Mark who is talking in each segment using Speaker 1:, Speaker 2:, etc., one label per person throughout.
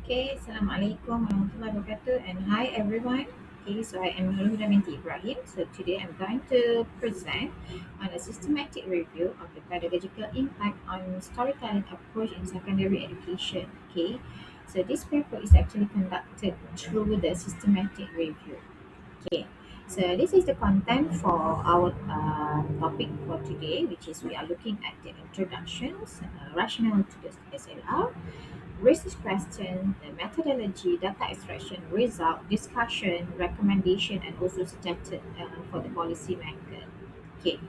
Speaker 1: Okay, Assalamualaikum warahmatullahi wabarakatuh, and hi everyone. Okay, so I am NURUL HUDA IBRAHIM. So today I'm going to present on a systematic review of the pedagogical impact on storytelling approach in secondary education. Okay, so this paper is actually conducted through the systematic review. Okay, so this is the content for our topic for today, which is we are looking at the introductions, rationale to the SLR, research question, the methodology, data extraction, result, discussion, recommendation, and also suggested for the policy maker. Okay,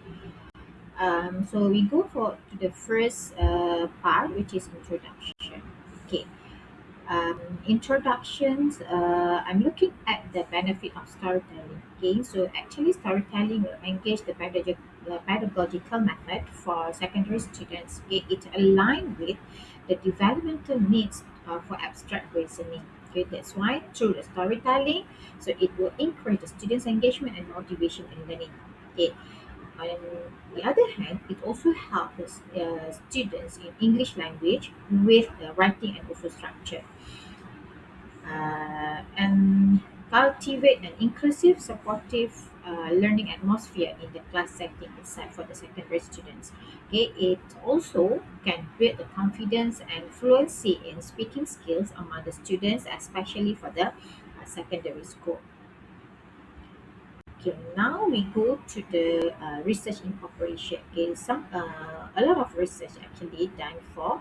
Speaker 1: so we go for to the first part, which is introduction. Okay, introductions, I'm looking at the benefit of storytelling. Okay, so actually, storytelling will engage the pedagogical method for secondary students. Okay, it aligns with the developmental needs for abstract reasoning. Okay, that's why through the storytelling, so it will increase the students' engagement and motivation in learning. Okay, on the other hand, it also helps students in English language with writing and also structure and cultivate an inclusive, supportive learning atmosphere in the class setting itself for the secondary students. Okay, it also can build the confidence and fluency in speaking skills among the students, especially for the secondary school. Okay, now we go to the research incorporation. Okay, a lot of research actually done for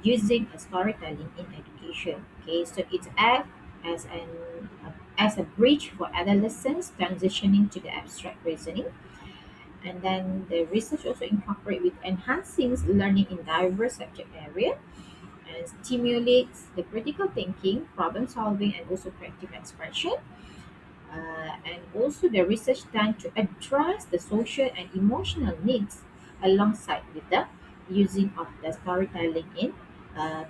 Speaker 1: using a storytelling in education. Okay, so it acts as as a bridge for adolescents transitioning to the abstract reasoning, and then the research also incorporate with enhancing learning in diverse subject area and stimulates the critical thinking, problem solving, and also creative expression, and also the research done to address the social and emotional needs alongside with the using of the storytelling in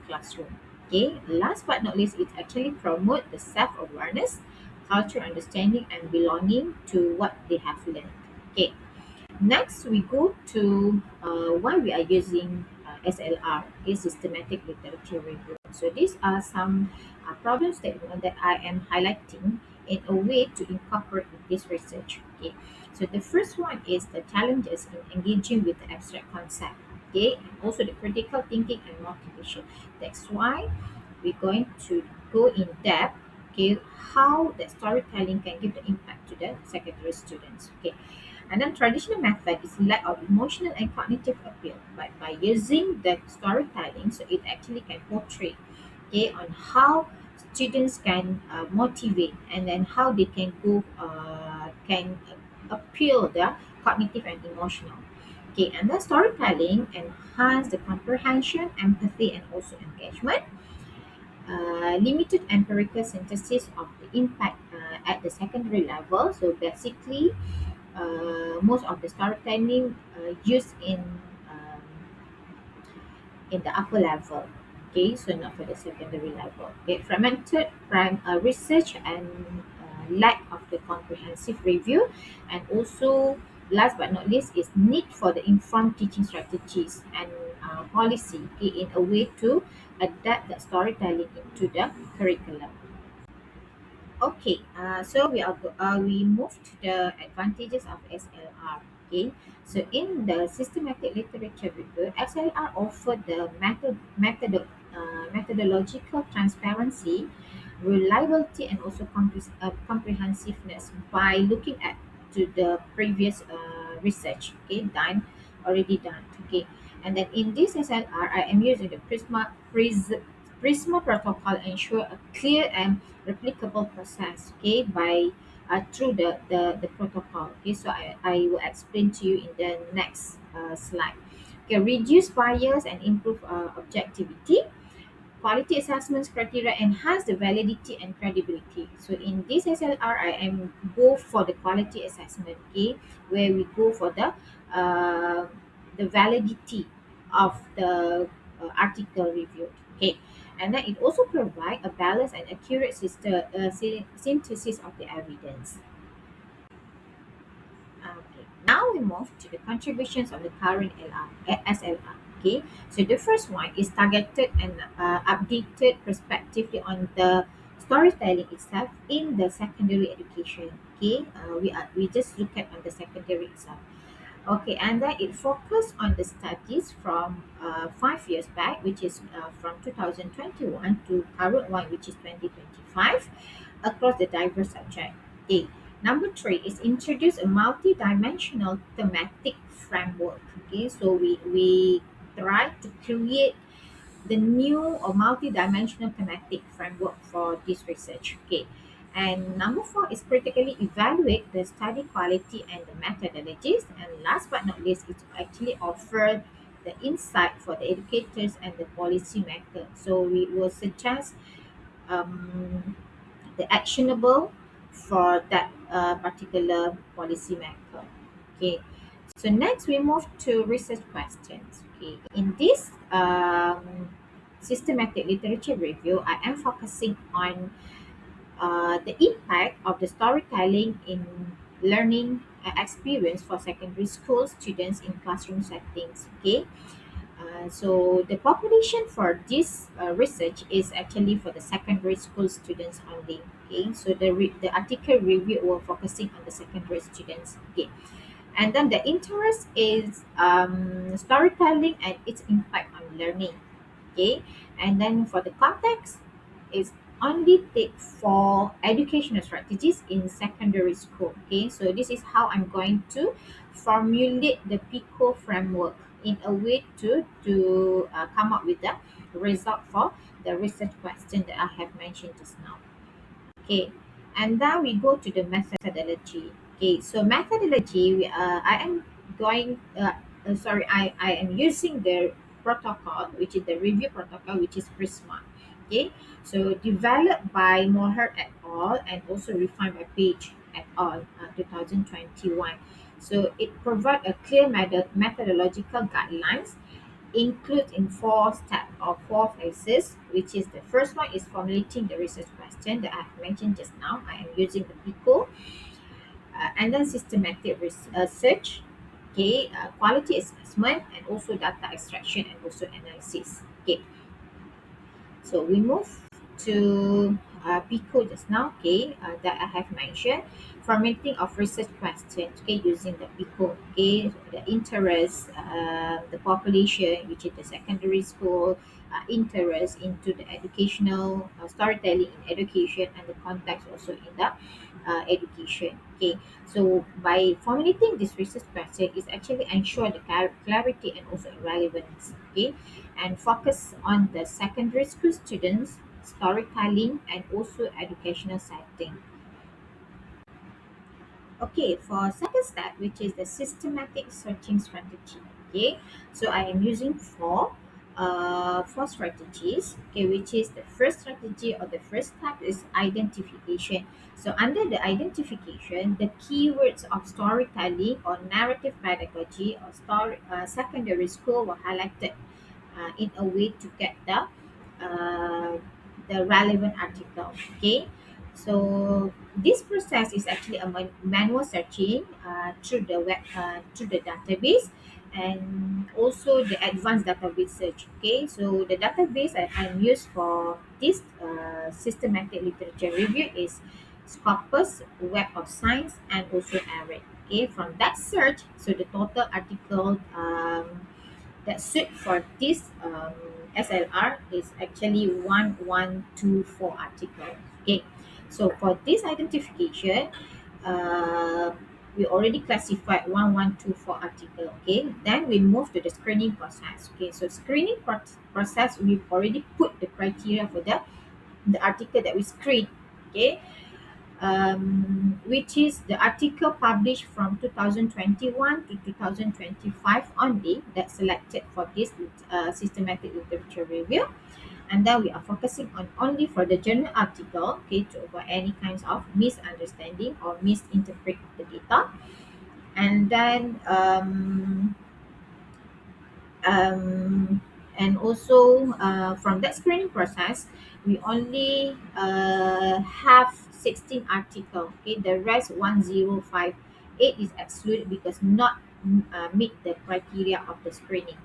Speaker 1: classroom. Okay, last but not least, it actually promote the self-awareness, culture understanding, and belonging to what they have learned. Okay, next we go to why we are using SLR, is systematic literature review. So these are some problem statement that I am highlighting in a way to incorporate with this research. Okay, so the first one is the challenges in engaging with the abstract concept. Okay, and also the critical thinking and motivation. That's why we're going to go in depth. Okay, how the storytelling can give the impact to the secondary students. Okay, and then traditional method is lack of emotional and cognitive appeal. But by using the storytelling, so it actually can portray, okay, on how students can motivate, and then how they can go can appeal the cognitive and emotional. Okay, and then storytelling enhance the comprehension, empathy, and also engagement. Limited empirical synthesis of the impact at the secondary level. So basically, most of the storytelling used um, in the upper level. Okay, so not for the secondary level. Okay, fragmented research and lack of the comprehensive review, and also last but not least is need for the informed teaching strategies and policy, okay, in a way to adapt the storytelling into the curriculum. Okay, so we move to the advantages of SLR. Okay, so in the systematic literature review, SLR offered the methodological transparency, reliability, and also comprehensiveness by looking at to the previous research. Okay, already done. Okay, and then in this SLR, I am using the Prisma protocol ensure a clear and replicable process, okay, by through the protocol. Okay, so I will explain to you in the next slide. Okay, reduce bias and improve objectivity. Quality assessments criteria enhance the validity and credibility. So in this SLR, I am go for the quality assessment, okay, where we go for the validity of the article reviewed. Okay, and then it also provide a balanced and accurate synthesis of the evidence. Okay, now we move to the contributions of the current SLR. Okay, so the first one is targeted and updated prospectively on the storytelling itself in the secondary education. Okay, we just look at on the secondary itself. Okay, and then it focused on the studies from 5 years back, which is from 2021 to current one, which is 2025, across the diverse subject. A. Number three is introduce a multi-dimensional thematic framework. Okay, so we try to create the new or multi-dimensional thematic framework for this research. Okay. And number four is critically evaluate the study quality and the methodologies. And last but not least, it actually offer the insight for the educators and the policy makers. So we will suggest um, the actionable for that particular policy maker. Okay. So next we move to research questions. Okay. In this systematic literature review, I am focusing on the impact of the storytelling in learning experience for secondary school students in classroom settings. Okay, so the population for this research is actually for the secondary school students only. Okay, so the article review were focusing on the secondary students. Okay, and then the interest is storytelling and its impact on learning. Okay, and then for the context is only take for educational strategies in secondary school. Okay, so this is how I'm going to formulate the PICO framework in a way to come up with the result for the research question that I have mentioned just now. Okay, and then we go to the methodology. Okay, so methodology, I am going, sorry, I am using the protocol, which is the review protocol, which is Prisma. Okay, so developed by Moher et al. And also refined by Page et al. 2021. So it provides a clear methodological guidelines include in four steps or four phases, which is the first one is formulating the research question that I have mentioned just now. I am using the PICO, and then systematic research, okay, quality assessment, and also data extraction and also analysis. Okay, so we move to PICO just now, okay, that I have mentioned. Formatting of research questions, okay, using the PICO, okay, so the interest, the population, which is the secondary school, interest into the educational storytelling in education, and the context also in the education. Okay, so by formulating this research question is actually ensure the clarity and also relevance. Okay, and focus on the secondary school students, storytelling, and also educational setting. Okay, for second step, which is the systematic searching strategy. Okay, so I am using four strategies. Okay, which is the first strategy or the first step is identification. So under the identification, the keywords of storytelling or narrative pedagogy or secondary school were highlighted in a way to get uh, the relevant article. Okay, so this process is actually a manual searching through the web through the database and also the advanced database search. Okay, so the database that I'm used for this systematic literature review is Scopus, Web of Science, and also ARID. Okay, from that search, so the total article that suit for this SLR is actually 1124 article. Okay, so for this identification, uh, we already classified 1124 article. Okay, then we move to the screening process. Okay, so screening process, we've already put the criteria for the article that we screen. Okay, which is the article published from 2021 to 2025 only that selected for this systematic literature review. And then we are focusing on only for the journal article, okay, to avoid any kinds of misunderstanding or misinterpret the data. And then um, and also from that screening process we only have 16 article. Okay, the rest 1058 is excluded because not meet the criteria of the screening.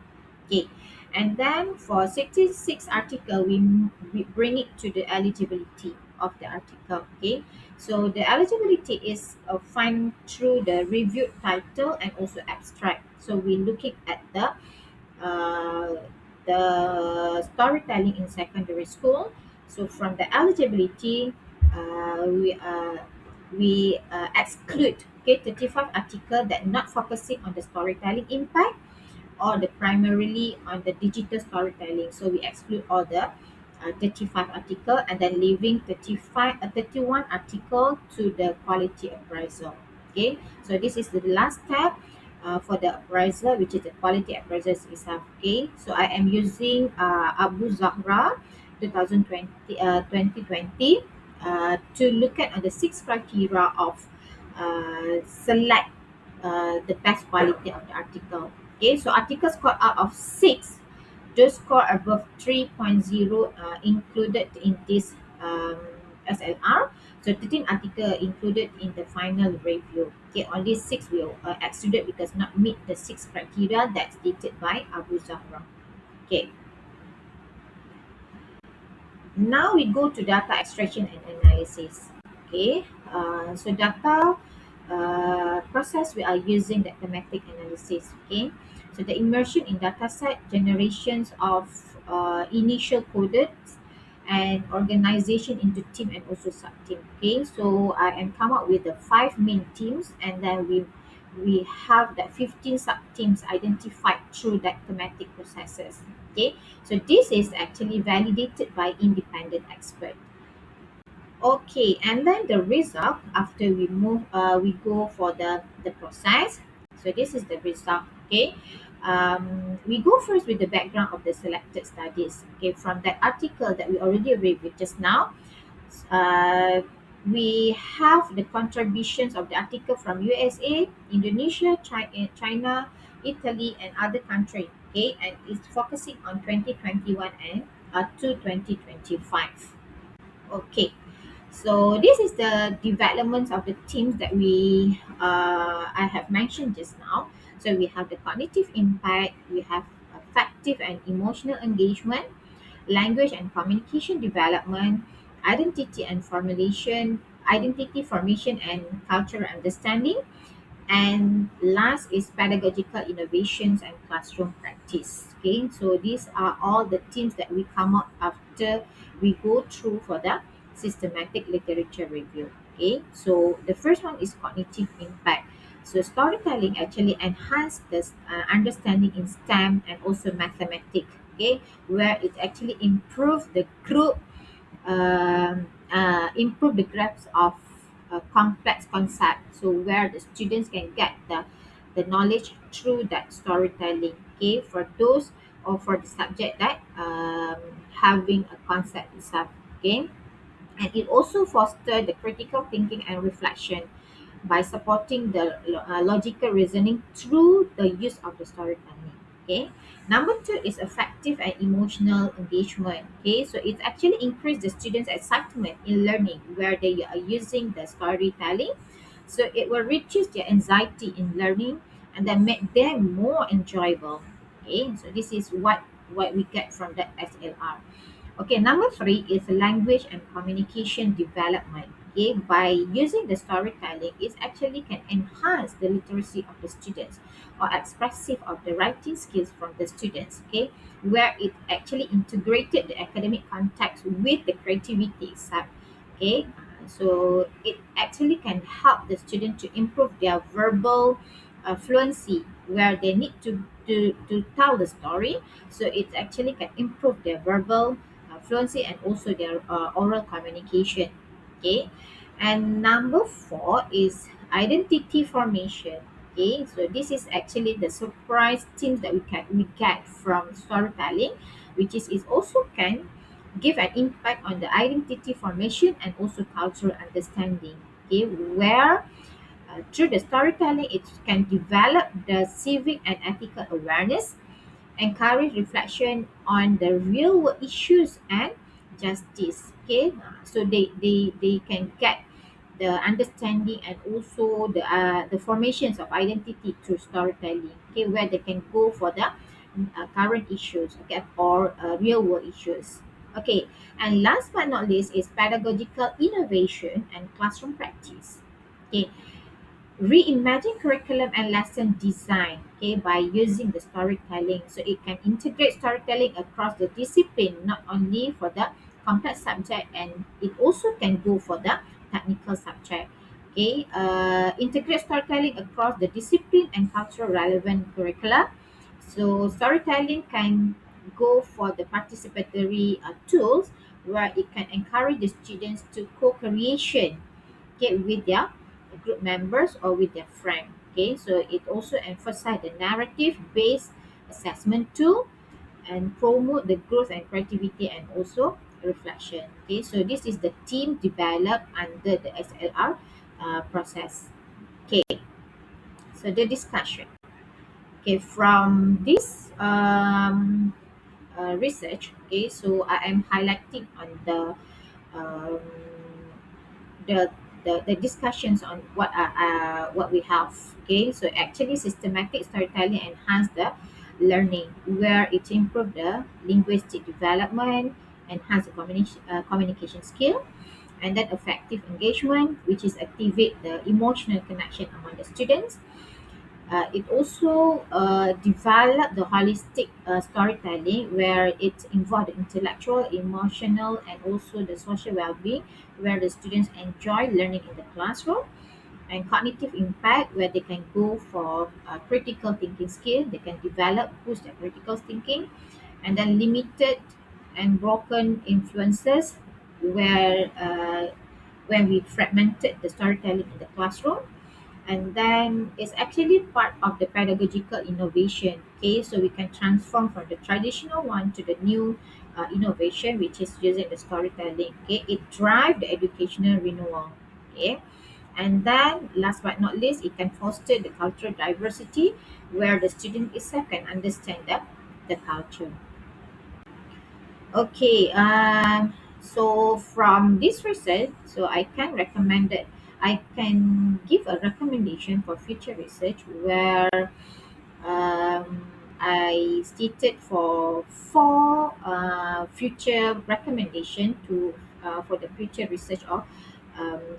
Speaker 1: Okay, and then for 66 article, we bring it to the eligibility of the article. Okay, so the eligibility is find through the reviewed title and also abstract. So we looking at uh, the storytelling in secondary school. So from the eligibility, uh, we uh, we exclude, okay, 35 article that not focusing on the storytelling impact or the primarily on the digital storytelling. So we exclude all the 35 article and then leaving 31 article to the quality appraisal. Okay, so this is the last step for the appraisal, which is the quality appraisal itself. Okay, so I am using Abu Zahra 2020 to look at on the six criteria of select the best quality of the article. Okay, so article scored out of 6, those score above 3.0 included in this SLR. So 13 article included in the final review. Okay, only 6 will excluded because not meet the 6 criteria that's stated by Abu Zahra. Okay, now we go to data extraction and analysis. Okay, so data process we are using the thematic analysis. Okay, so the immersion in dataset generations of initial coded and organization into team and also sub team. Okay, so I am come up with the 5 main teams and then we have that 15 sub teams identified through that thematic processes. Okay, so this is actually validated by independent expert. Okay, and then the result after we go for the process. So this is the result. Okay, we go first with the background of the selected studies. Okay, from that article that we already reviewed just now, uh, we have the contributions of the article from USA, Indonesia, China, Italy, and other countries. Okay, and it's focusing on 2021 and to 2025. Okay, so this is the developments of the themes that I have mentioned just now. So we have the cognitive impact, we have affective and emotional engagement, language and communication development, identity formation and cultural understanding, and last is pedagogical innovations and classroom practice. Okay, so these are all the themes that we come up after we go through for the systematic literature review. Okay, so the first one is cognitive impact. So storytelling actually enhance the understanding in STEM and also mathematics. Okay, where it actually improve the group improve the grasp of a complex concept. So where the students can get the knowledge through that storytelling. Okay, for those or for the subject that having a concept itself. Okay, and it also foster the critical thinking and reflection by supporting the logical reasoning through the use of the storytelling. Okay. Number two is effective and emotional engagement. Okay, so it actually increase the students' excitement in learning where they are using the storytelling. So it will reduce their anxiety in learning and then make them more enjoyable. Okay, so this is what we get from that SLR. Okay, number three is language and communication development. Okay, by using the storytelling, it actually can enhance the literacy of the students or expressive of the writing skills from the students. Okay, where it actually integrated the academic context with the creativity itself. Okay, so it actually can help the student to improve their verbal fluency where they need to tell the story. So it actually can improve their verbal fluency and also their oral communication. Okay, and number four is identity formation. Okay, so this is actually the surprise things that we get from storytelling, which is also can give an impact on the identity formation and also cultural understanding. Okay, where through the storytelling it can develop the civic and ethical awareness, encourage reflection on the real world issues and justice. Okay, so they can get the understanding and also the formations of identity through storytelling. Okay, where they can go for the current issues, okay, or real world issues. Okay, and last but not least is pedagogical innovation and classroom practice. Okay, reimagine curriculum and lesson design, okay, by using the storytelling, so it can integrate storytelling across the discipline, not only for the complex subject, and it also can go for the technical subject. Okay, integrate storytelling across the discipline and cultural relevant curricula. So storytelling can go for the participatory tools, where it can encourage the students to co-creation, okay, with their group members or with their friend. Okay, so it also emphasize the narrative based assessment tool and promote the growth and creativity and also reflection. Okay, so this is the team developed under the SLR process. Okay, so the discussion. Okay, from this research, okay, so I am highlighting on um, the the discussions on what we have. Okay, so actually systematic storytelling enhance the learning, where it improve the linguistic development, enhance the communication skill, and then effective engagement, which is activate the emotional connection among the students. It also developed the holistic storytelling, where it involved the intellectual, emotional, and also the social well-being, where the students enjoy learning in the classroom, and cognitive impact, where they can go for critical thinking skill, they can develop boost their critical thinking, and then limited and broken influences, where when we fragmented the storytelling in the classroom, and then it's actually part of the pedagogical innovation. Okay, so we can transform from the traditional one to the new innovation, which is using the storytelling. Okay, it drive the educational renewal. Okay, and then last but not least, it can foster the cultural diversity, where the student itself can understand the culture. Okay, so from this research, so I can recommend that I can give a recommendation for future research, where I stated for four future recommendation to for the future research of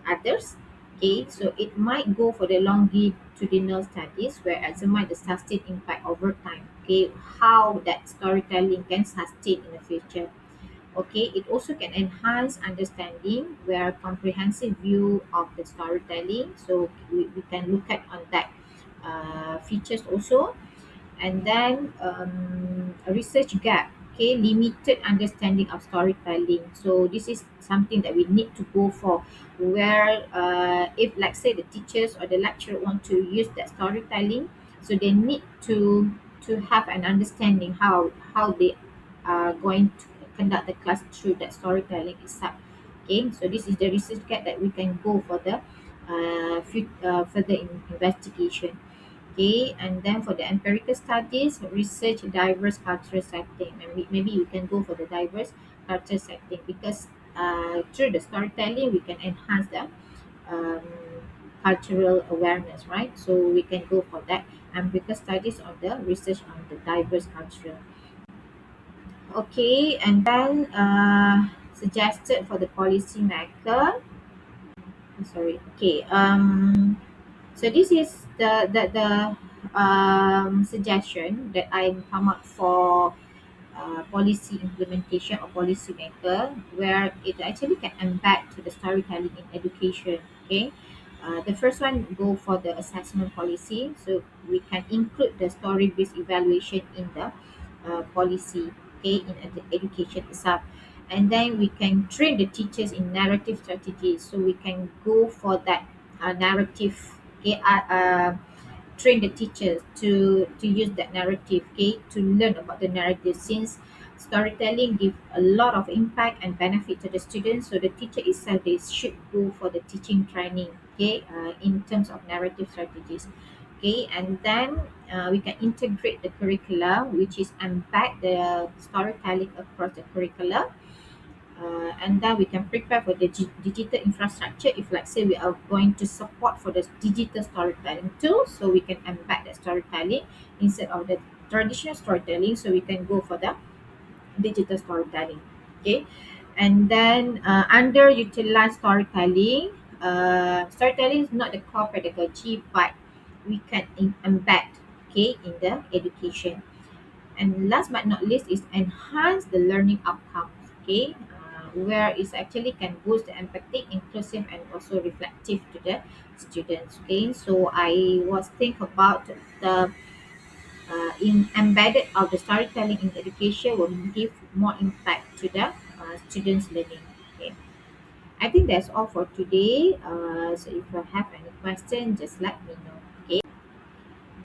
Speaker 1: others. Okay, so it might go for the longitudinal studies, where examine the sustained impact over time. Okay, how that storytelling can sustain in the future. Okay, it also can enhance understanding, where comprehensive view of the storytelling. So we can look at on that features also. And then a research gap, okay, limited understanding of storytelling. So this is something that we need to go for, where if, like say, the teachers or the lecturer want to use that storytelling, so they need to have an understanding how they are going to conduct the class through that storytelling itself. Okay, so this is the research gap that we can go for the further investigation. Okay, and then for the empirical studies, research diverse cultural setting. Maybe we can go for the diverse cultural setting, because through the storytelling we can enhance the um, cultural awareness, right? So we can go for that empirical studies on the research on the diverse cultural. Okay, and then suggested for the policy maker. Sorry. Okay. So this is the suggestion that I come up for policy implementation or policy maker, where it actually can embed to the storytelling in education. Okay, the first one go for the assessment policy, so we can include the story based evaluation in the policy. Okay, in education itself, and then we can train the teachers in narrative strategies, so we can go for that narrative. Okay, train the teachers to use that narrative, okay, to learn about the narrative, since storytelling give a lot of impact and benefit to the students. So the teacher itself, they should go for the teaching training, okay, in terms of narrative strategies. Okay, and then we can integrate the curricula, which is embed the storytelling across the curricula. And then we can prepare for the digital infrastructure, if, like say, we are going to support for the digital storytelling tool, so we can embed the storytelling instead of the traditional storytelling, so we can go for the digital storytelling. Okay, and then underutilized storytelling. Storytelling is not the core pedagogy, but we can embed, okay, in the education. And last but not least is enhance the learning outcomes. Okay, where it actually can boost the empathic, inclusive, and also reflective to the students. Okay, so I was think about the in embedded of the storytelling in education will give more impact to the students learning. Okay, I think that's all for today. So if you have any question, just let me know.